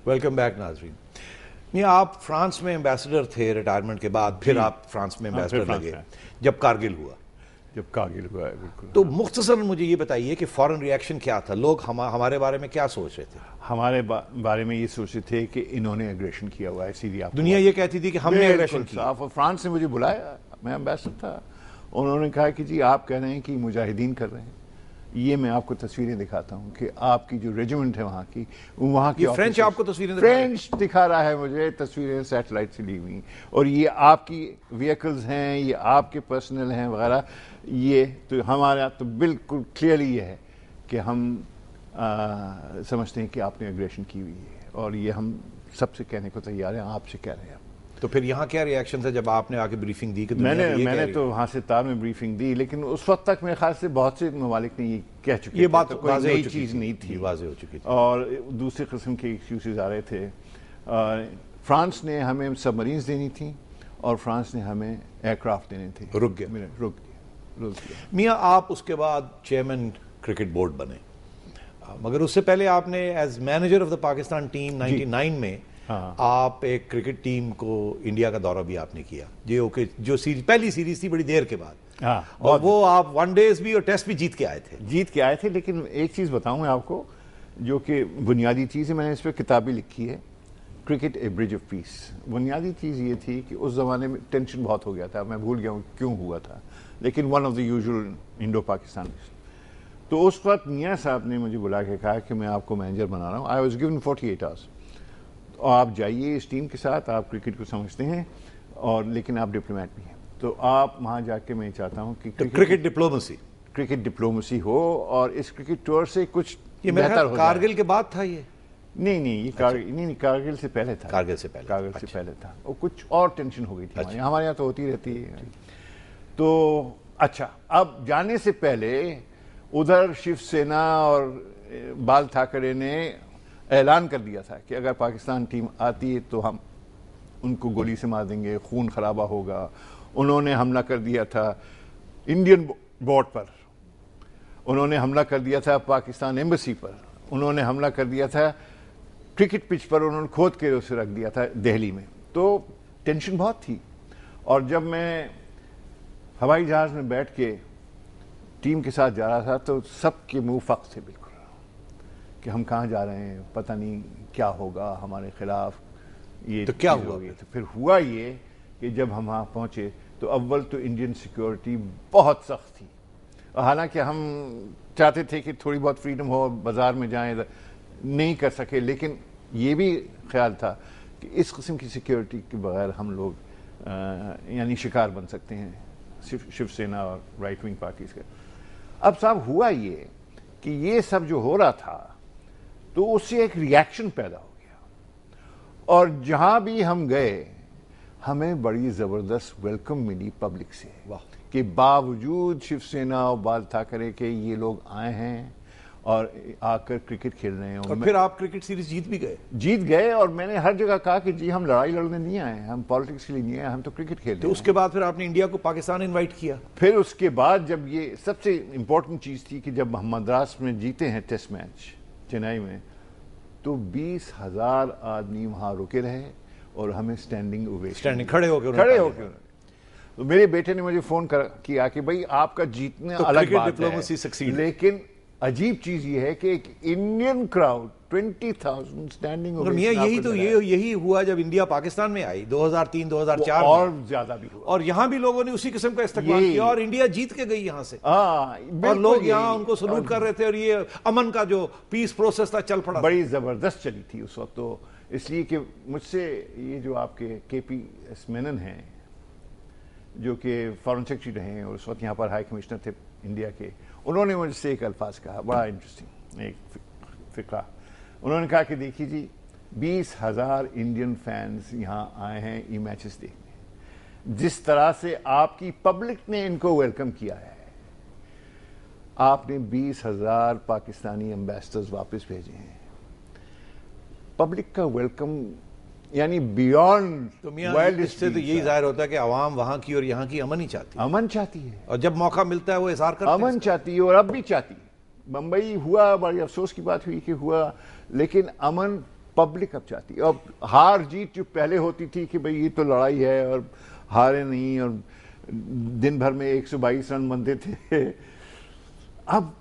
Welcome back नाजरीन। मियां, आप France में एम्बेसडर थे रिटायरमेंट के बाद, फिर आप फ्रांस में एम्बेसडर लगे जब कारगिल हुआ। बिल्कुल। तो मुख्तसर मुझे ये बताइए कि फॉरेन रिएक्शन क्या था, लोग हमारे बारे में क्या सोच रहे थे? हमारे बारे में ये सोच रहे थे कि इन्होंने एग्रेशन किया हुआ है, सीधी आप दुनिया ये कहती थी कि हमने एग्रेशन किया। फ्रांस ने मुझे बुलाया, मैं एम्बेसडर था, उन्होंने कहा कि जी आप कह रहे हैं कि मुजाहिदीन कर रहे हैं, ये मैं आपको तस्वीरें दिखाता हूँ कि आपकी जो रेजिमेंट है वहाँ की फ्रेंच आपको तस्वीरें फ्रेंच दिखा रहा है मुझे, तस्वीरें सैटेलाइट से ली हुई, और ये आपकी व्हीकल्स हैं, ये आपके पर्सनल हैं वगैरह। ये तो हमारा तो बिल्कुल क्लियरली ये है कि हम समझते हैं कि आपने एग्रेशन की हुई है, और ये हम सबसे कहने को तैयार हैं, आपसे कह रहे हैं। तो फिर यहाँ क्या रिएक्शन था जब आपने आके ब्रीफिंग दी? कि मैंने तो वहाँ से तार में ब्रीफिंग दी, लेकिन उस वक्त तक मेरे ख्याल से बहुत से ममालिक ने ये कह चुके ये बात तो कोई नई चीज़ नहीं थी, वाज़ेह हो चुकी थी, और दूसरे किस्म के एक्सक्यूजेज आ रहे थे। फ्रांस ने हमें सबमरीन्स देनी थी और फ्रांस ने हमें एयरक्राफ्ट देने थे। रुक गया। मियाँ, आप उसके बाद चेयरमैन क्रिकेट बोर्ड बने, मगर उससे पहले आपने as manager of the Pakistan team 99 में आप एक क्रिकेट टीम को इंडिया का दौरा भी आपने किया, जो पहली सीरीज थी बड़ी देर के बाद। और वो आप वनडेज भी और टेस्ट भी जीत के आए थे। लेकिन एक चीज़ बताऊं मैं आपको, जो कि बुनियादी चीज़ है, मैंने इस पर किताब भी लिखी है, cricket A bridge of peace. बुनियादी चीज़ ये थी कि उस ज़माने में टेंशन बहुत हो गया था, मैं भूल गया हूँ क्यों हुआ था, लेकिन one of the usual Indo Pakistan. तो उस वक्त मियाँ साहब ने मुझे बुला के कहा कि मैं आपको मैनेजर बना रहा हूँ। आई वॉज गिवन 48 आवर्स, आप जाइए इस टीम के साथ, आप क्रिकेट को समझते हैं और लेकिन आप डिप्लोमेट भी हैं, तो आप वहाँ जाके मैं चाहता हूँ कि क्रिकेट डिप्लोमेसी हो, और इस क्रिकेट टूर से कुछ ये बेहतर हो। कारगिल के बाद था ये? नहीं, ये कारगिल से पहले था। कारगिल से पहले था, और कुछ और टेंशन हो गई थी। हमारे यहाँ तो होती रहती है। तो अच्छा, अब जाने से पहले उधर शिवसेना और बाल ठाकरे ने ऐलान कर दिया था कि अगर पाकिस्तान टीम आती है तो हम उनको गोली से मार देंगे, खून खराबा होगा। उन्होंने हमला कर दिया था इंडियन बोर्ड पर, उन्होंने हमला कर दिया था पाकिस्तान एम्बेसी पर, उन्होंने हमला कर दिया था क्रिकेट पिच पर, उन्होंने खोद के उसे रख दिया था दिल्ली में। तो टेंशन बहुत थी, और जब मैं हवाई जहाज में बैठ के टीम के साथ जा रहा था तो सबके मुंह फक थे बिल्कुल कि हम कहाँ जा रहे हैं, पता नहीं क्या होगा हमारे खिलाफ। ये तो क्या हुआ? तो फिर हुआ ये कि जब हम वहाँ पहुँचे तो अव्वल तो इंडियन सिक्योरिटी बहुत सख्त थी, हालांकि हम चाहते थे कि थोड़ी बहुत फ्रीडम हो, बाजार में जाएं, नहीं कर सके, लेकिन ये भी ख्याल था कि इस किस्म की सिक्योरिटी के बगैर हम लोग यानी शिकार बन सकते हैं शिवसेना और राइट विंग पार्टीज का। अब साहब हुआ ये कि ये सब जो हो रहा था तो उससे एक रिएक्शन पैदा हो गया, और जहां भी हम गए हमें बड़ी जबरदस्त वेलकम मिली पब्लिक से, कि बावजूद शिवसेना और बाल ठाकरे के ये लोग आए हैं और आकर क्रिकेट खेल रहे हैं। और फिर आप क्रिकेट सीरीज जीत गए। और मैंने हर जगह कहा कि जी हम लड़ाई लड़ने नहीं आए, हम पॉलिटिक्स के लिए नहीं आए, हम तो क्रिकेट खेल रहे हैं। तो उसके बाद फिर आपने इंडिया को पाकिस्तान इनवाइट किया। फिर उसके बाद जब ये सबसे इंपॉर्टेंट चीज़ थी कि जब हम मद्रास में जीते हैं टेस्ट मैच चेन्नई में, तो 20,000 आदमी वहाँ रुके रहे और हमें खड़े होकर। तो मेरे बेटे ने मुझे फोन किया कि भाई आपका जीतने तो अलग बात डिप्लोमेसी है, लेकिन अजीब चीज ये है कि एक इंडियन क्राउड 20,000 स्टैंडिंग यही हुआ जब इंडिया पाकिस्तान में आई 2003-2004 और ज्यादा भी हुआ, और यहां भी लोगों ने उसी किस्म का इस्तेमाल किया और इंडिया जीत के गई यहां से। और लोग यहां उनको सलूट कर रहे थे, और ये अमन का जो पीस प्रोसेस था चल पड़ा, बड़ी जबरदस्त चली थी उस वक्त। तो इसलिए कि मुझसे ये जो आपके KPS मेनन हैं, जो कि फॉरेन सेक्रेटरी रहे हैं और उस वक्त यहाँ पर हाई कमिश्नर थे इंडिया के, उन्होंने मुझसे एक अल्फाज कहा, बड़ा इंटरेस्टिंग एक फिक्रा। उन्होंने कहा कि देखिए जी, 20,000 इंडियन फैंस यहाँ आए हैं ये मैचेस देखने, जिस तरह से आपकी पब्लिक ने इनको वेलकम किया है, आपने 20,000 पाकिस्तानी एम्बेसडर्स वापस भेजे हैं। पब्लिक का वेलकम यानी बियॉन्ड वर्ल्ड, इससे तो यही जाहिर होता है कि आवाम वहां की और यहाँ की अमन ही चाहती है। अमन चाहती है, और जब मौका मिलता है वो इज़हार करते हैं। अमन चाहती है, और अब भी चाहती है। बंबई हुआ, बड़ी अफसोस की बात हुई कि हुआ, लेकिन अमन पब्लिक अब चाहती है। अब हार जीत जो पहले होती थी कि भाई ये तो लड़ाई है और हारे नहीं और दिन भर में 122 रन बनते थे, अब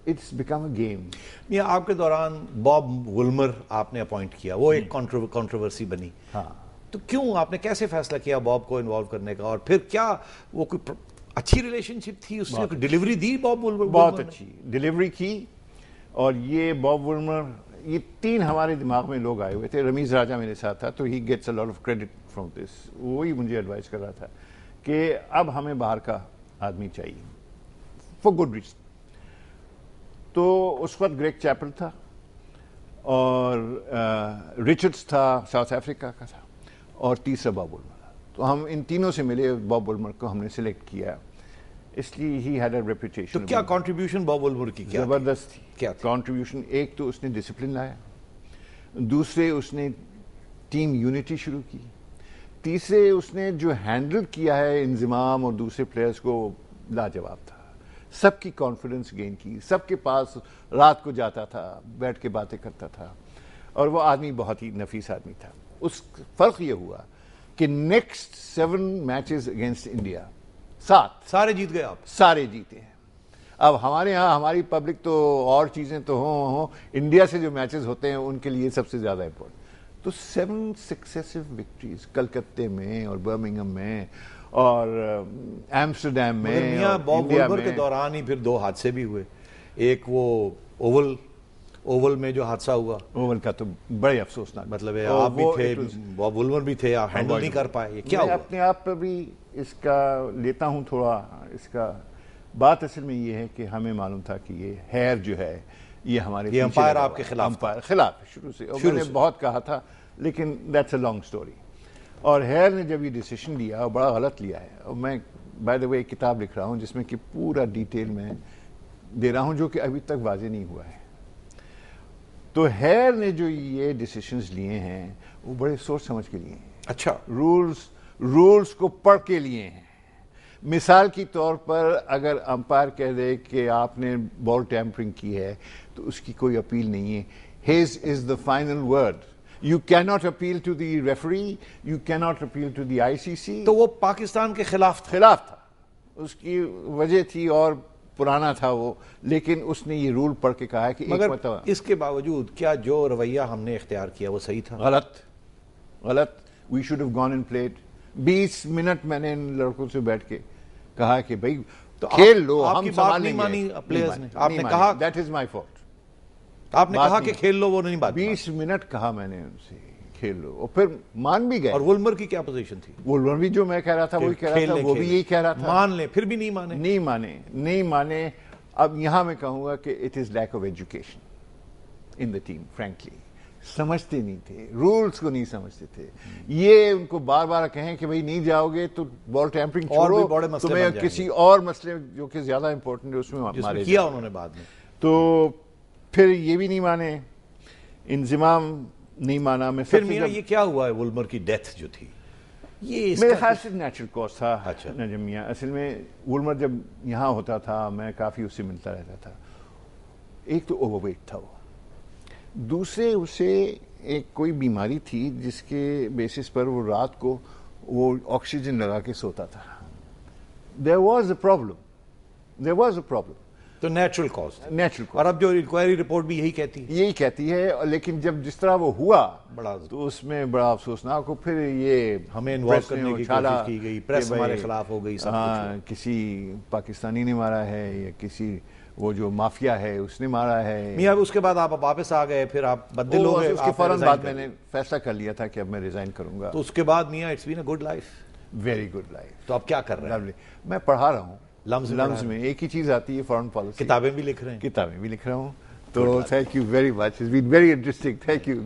इट्स बिकम अ गेम। ये आपके दौरान बॉब वुल्मर आपने अपॉइंट किया, वो एक कंट्रोवर्सी बनी। हाँ, तो क्यों आपने कैसे फैसला किया बॉब को इन्वॉल्व करने का, और फिर क्या वो कोई अच्छी रिलेशनशिप थी, उसने डिलीवरी दी बॉब वुल्मर? बहुत अच्छी डिलीवरी की। और ये बॉब वुल्मर, ये 3 हमारे दिमाग में लोग आए हुए थे। रमीज राजा मेरे साथ था, तो he gets a lot of credit from this. वो ही मुझे एडवाइस कर रहा था कि अब हमें बाहर का आदमी चाहिए फॉर गुड रीजन। तो उस वक्त ग्रेग चैपल था और रिचर्ड्स था, साउथ अफ्रीका का था, और तीसरा बॉब वुल्मर। तो हम इन तीनों से मिले, बॉब वुल्मर को हमने सिलेक्ट किया, इसलिए ही हैड अ रेपुटेशन। तो क्या कंट्रीब्यूशन बॉब वुल्मर की क्या जबरदस्त थी? क्या कंट्रीब्यूशन? एक तो उसने डिसिप्लिन लाया, दूसरे उसने टीम यूनिटी शुरू की, तीसरे उसने जो हैंडल किया है इंजिमाम और दूसरे प्लेयर्स को, लाजवाब था। सबकी कॉन्फिडेंस गेन की, सबके पास रात को जाता था, बैठ के बातें करता था, और वो आदमी बहुत ही नफीस आदमी था। उस फर्क ये हुआ कि नेक्स्ट 7 मैचेस अगेंस्ट इंडिया 7 सारे जीत गए आप? सारे जीते हैं। अब हमारे यहाँ हमारी पब्लिक तो और चीजें तो हो, इंडिया से जो मैचेस होते हैं उनके लिए सबसे ज्यादा इंपॉर्टेंट। तो 7 सक्सेसिव विक्ट्रीज कलकत्ते में और बर्मिंघम में और एम्स्टरडैम में और बॉब इंडिया वुल्मर के में। दौरान ही फिर 2 हादसे भी हुए। एक वो ओवल में जो हादसा हुआ, ओवल का तो बड़े अफसोसनाक, मतलब है, आप भी थे, बॉब वुल्मर भी थे, आप हैंडल नहीं कर पाए, ये क्या मैं हुआ? अपने आप पर भी इसका लेता हूं थोड़ा। इसका बात असल में ये है कि हमें मालूम था कि ये हेयर जो है ये हमारे ये अंपायर आपके खिलाफ, अंपायर खिलाफ शुरू से, और मैंने बहुत कहा था, लेकिन दैट्स अ लॉन्ग स्टोरी। और हेयर ने जब ये डिसीजन लिया, और बड़ा गलत लिया है, और मैं बाय द वे एक किताब लिख रहा हूं जिसमें कि पूरा डिटेल में दे रहा हूं, जो कि अभी तक वाजे नहीं हुआ है। तो हेयर ने जो ये डिसीजंस लिए हैं वो बड़े सोच समझ के लिए हैं। अच्छा, रूल्स को पढ़ के लिए हैं। मिसाल की तौर पर अगर अंपायर कह दे कि आपने बॉल टैंपरिंग की है तो उसकी कोई अपील नहीं है। His is the final word. You cannot appeal to the referee, you cannot appeal to the ICC. तो वो पाकिस्तान के खिलाफ था, उसकी वजह थी और पुराना था वो, लेकिन उसने ये रूल पढ़ के कहा है कि मगर इसके बावजूद क्या जो रवैया हमने इख्तियार किया वो सही था? गलत। We should have gone and played. 20 minute मैंने इन लड़कों से बैठ के कहा कि भाई तो खेल लो, हम बात नहीं मानी प्लेयर्स ने? आपने कहा दैट इज माय फॉल्ट। आपने कहा कि खेल लो, वो नहीं बात। 20 मिनट कहा मैंने उनसे खेल लो, और फिर मान भी गए। और वुल्मर की क्या पोजीशन थी? वुल्मर भी जो मैं कह रहा था वही कह रहा था, वो भी यही कह रहा था, मान ले, फिर भी नहीं माने। अब यहां मैं कहूंगा कि it is lack of education in the team. Frankly समझते नहीं थे, रूल्स को नहीं समझते थे। ये उनको बार बार कहें कि भाई नहीं जाओगे तो बॉल टैंपरिंग छोड़ो, तुम्हें किसी और मसले जो कि ज्यादा इंपॉर्टेंट है उसमें मारे किया उन्होंने बाद में। तो फिर ये भी नहीं माने, इंजिमाम नहीं माना। मैं फिर मियां ये क्या हुआ है, वुल्मर की डेथ जो थी ये मेरे ख्याल से नेचुरल कॉज था। अच्छा, नजम मियां असल में वुल्मर जब यहाँ होता था मैं काफी उससे मिलता रहता था। एक तो ओवरवेट था वो, दूसरे उसे एक कोई बीमारी थी जिसके बेसिस पर वो रात को वो ऑक्सीजन लगा के सोता था। There was a problem. तो नेचुरल कॉज। और अब जो इंक्वायरी रिपोर्ट भी यही कहती है, लेकिन जब जिस तरह वो हुआ बड़ा तो उसमें बड़ा अफसोसनाक हो। फिर ये हमें इन्वॉल्व करने की कोशिश की गई, प्रेस हमारे खिलाफ हो गई, सब कुछ। किसी पाकिस्तानी ने मारा है या किसी वो जो माफिया है उसने मारा है। मियां उसके बाद आप वापस आ गए, फिर आप बदल हो गए। उसके फौरन बाद मैंने फैसला कर लिया था कि अब मैं रिजाइन करूंगा। तो उसके बाद मियां it's been a good life, very good life. तो आप क्या कर रहे हैं? मैं पढ़ा रहा हूँ लम्स में। एक ही चीज आती है, फॉरेन पॉलिसी। किताबें भी लिख रहे हैं? किताबें भी लिख रहा हूँ। तो thank you very much, it's been very interesting. Thank you.